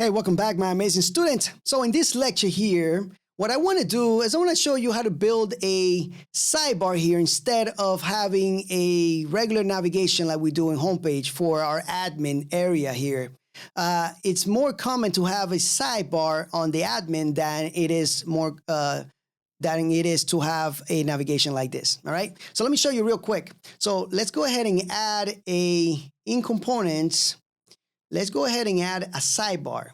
Hey, welcome back, my amazing student. So in this lecture here, what I want to do is I want to show you how to build a sidebar here instead of having a regular navigation like we do in homepage for our admin area here. It's more common to have a sidebar on the admin than it is to have a navigation like this. All right. So let me show you real quick. So let's go ahead and add in components. Let's go ahead and add a sidebar.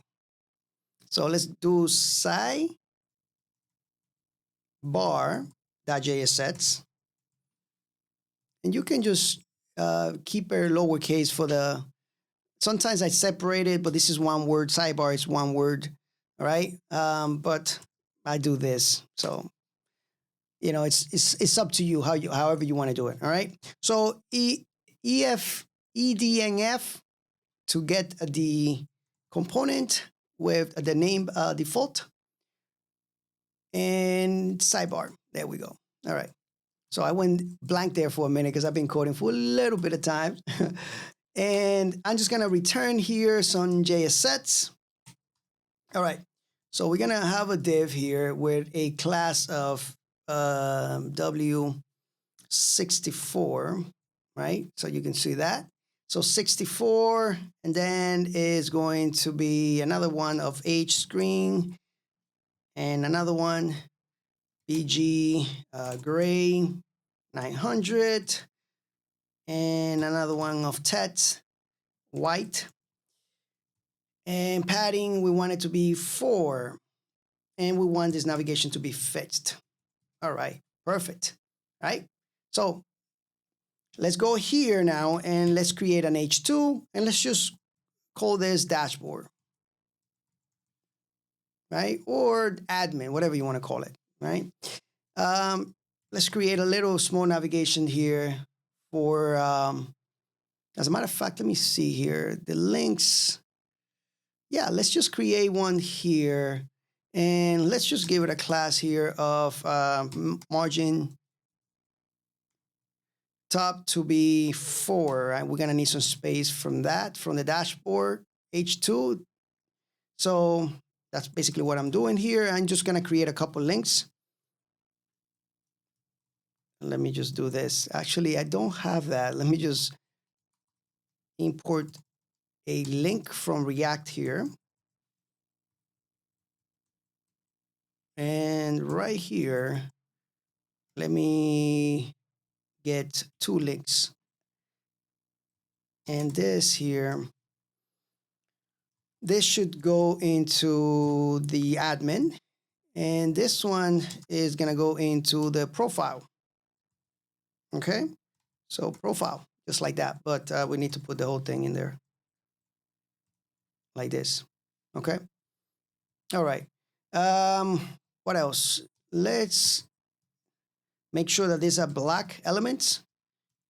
So let's do sidebar.jsets. And you can just keep it lowercase for the, sometimes I separate it, but this is one word. Sidebar is one word. All right. But I do this. So, you know, it's up to you, however you want to do it. All right. So ED and F to get the component with the name default and sidebar. There we go. All right. So I went blank there for a minute because I've been coding for a little bit of time. And I'm just going to return here some JS sets. All right. So we're going to have a div here with a class of W64, right? So you can see that. So 64, and then is going to be another one of H screen, and another one, BG gray 900, and another one of TET white. And padding, we want it to be 4, and we want this navigation to be fixed. All right, perfect, right? So let's go here now and let's create an H2 and let's just call this dashboard, right? Or admin, whatever you want to call it, right? Let's create a little small navigation here for, as a matter of fact, let me see here, the links. Yeah, let's just create one here and let's just give it a class here of margin top to be 4, right? We're gonna need some space from that, from the dashboard, H2. So that's basically what I'm doing here. I'm just gonna create a couple links. Let me just do this. Actually, I don't have that. Let me just import a link from React here. And right here, let me get 2 links. And this here, this should go into the admin. And this one is going to go into the profile. Okay. So profile, just like that. But we need to put the whole thing in there. Like this. Okay. All right. What else? Let's make sure that these are black elements,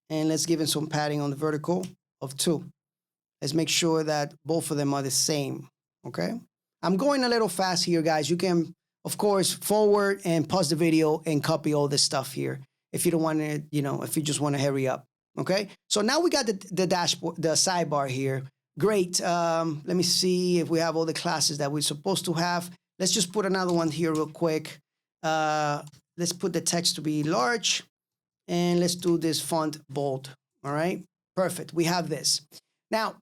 and let's give it some padding on the vertical of 2. Let's make sure that both of them are the same, okay? I'm going a little fast here, guys. You can, of course, forward and pause the video and copy all this stuff here if you don't want to, you know, if you just want to hurry up, okay? So now we got the dashboard, the sidebar here. Great. Let me see if we have all the classes that we're supposed to have. Let's just put another one here real quick. Let's put the text to be large, and let's do this font bold. All right, perfect. We have this. Now,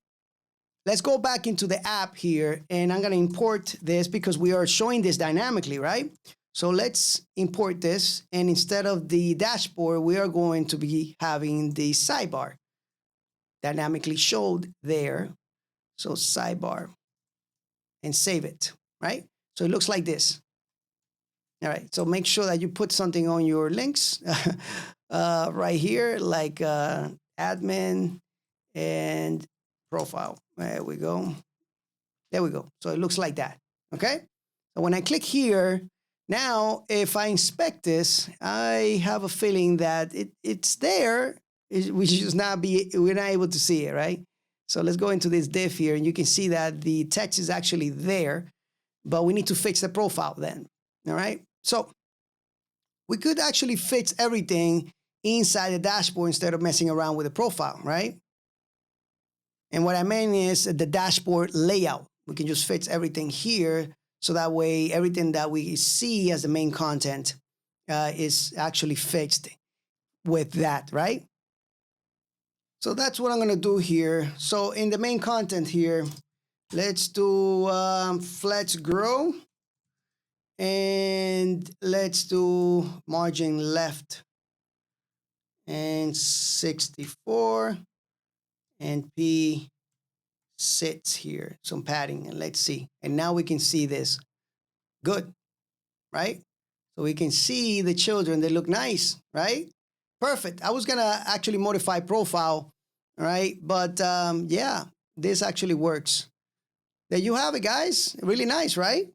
let's go back into the app here, and I'm going to import this because we are showing this dynamically, right? So let's import this, and instead of the dashboard, we are going to be having the sidebar dynamically showed there. So sidebar, and save it, right? So it looks like this. All right, so make sure that you put something on your links right here, like admin and profile. There we go. There we go. So it looks like that, okay? So when I click here, now if I inspect this, I have a feeling that it's there. We're not able to see it, right? So let's go into this div here, and you can see that the text is actually there, but we need to fix the profile then, all right? So we could actually fix everything inside the dashboard instead of messing around with the profile, right? And what I mean is the dashboard layout. We can just fix everything here. So that way, everything that we see as the main content is actually fixed with that, right? So that's what I'm going to do here. So in the main content here, let's do let's grow. And let's do margin left and 64 and P sits here, some padding, and let's see. And now we can see this. Good, right? So we can see the children, they look nice, right? Perfect. I was gonna actually modify profile, right? But yeah, this actually works. There you have it, guys. Really nice, right?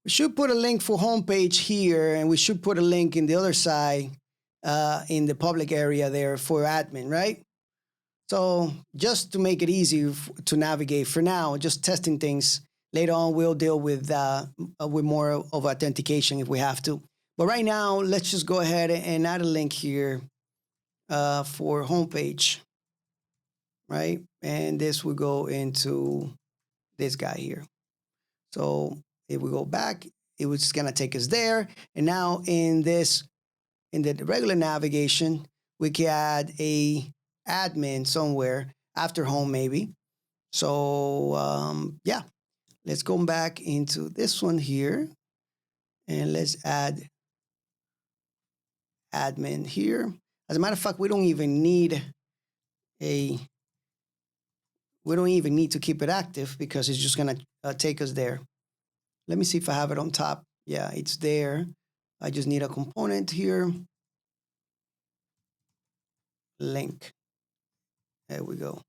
We should put a link for homepage here, and we should put a link in the other side in the public area there for admin, right? So just to make it easy to navigate for now, just testing things. Later on, we'll deal with more of authentication if we have to. But right now, let's just go ahead and add a link here for homepage, right? And this will go into this guy here. So if we go back, it was just gonna take us there. And now in the regular navigation, we can add a admin somewhere after home maybe. So yeah, let's go back into this one here and let's add admin here. As a matter of fact, we don't even need to keep it active because it's just gonna take us there. Let me see if I have it on top. Yeah, it's there. I just need a component here. Link. There we go.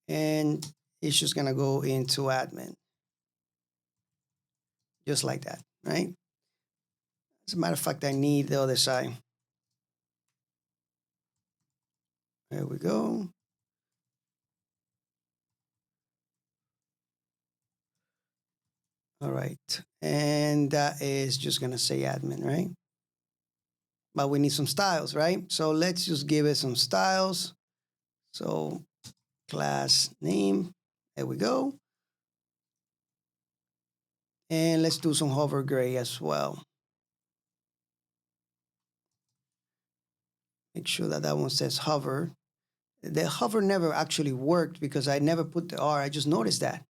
And it's just gonna go into admin. Just like that, right? As a matter of fact, I need the other side. There we go. All right, and that is just gonna say admin, right? But we need some styles, right? So let's just give it some styles. So class name, there we go. And let's do some hover gray as well. Make sure that one says hover. The hover never actually worked because I never put the R. I just noticed that.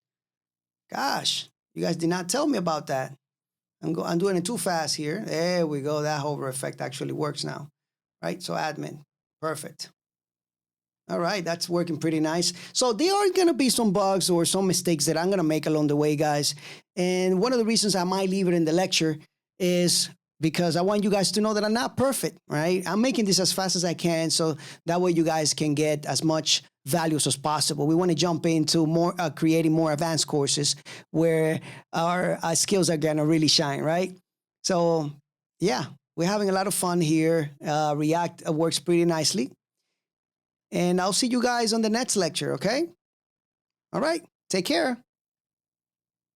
Gosh, you guys did not tell me about that. I'm doing it too fast here. There we go. That hover effect actually works now, right? So admin, perfect. All right, that's working pretty nice. So there are going to be some bugs or some mistakes that I'm going to make along the way, guys. And one of the reasons I might leave it in the lecture is because I want you guys to know that I'm not perfect, right? I'm making this as fast as I can so that way you guys can get as much values as possible. We want to jump into more creating more advanced courses where our skills are going to really shine, right? So yeah, we're having a lot of fun here. React works pretty nicely. And I'll see you guys on the next lecture, okay? All right, take care.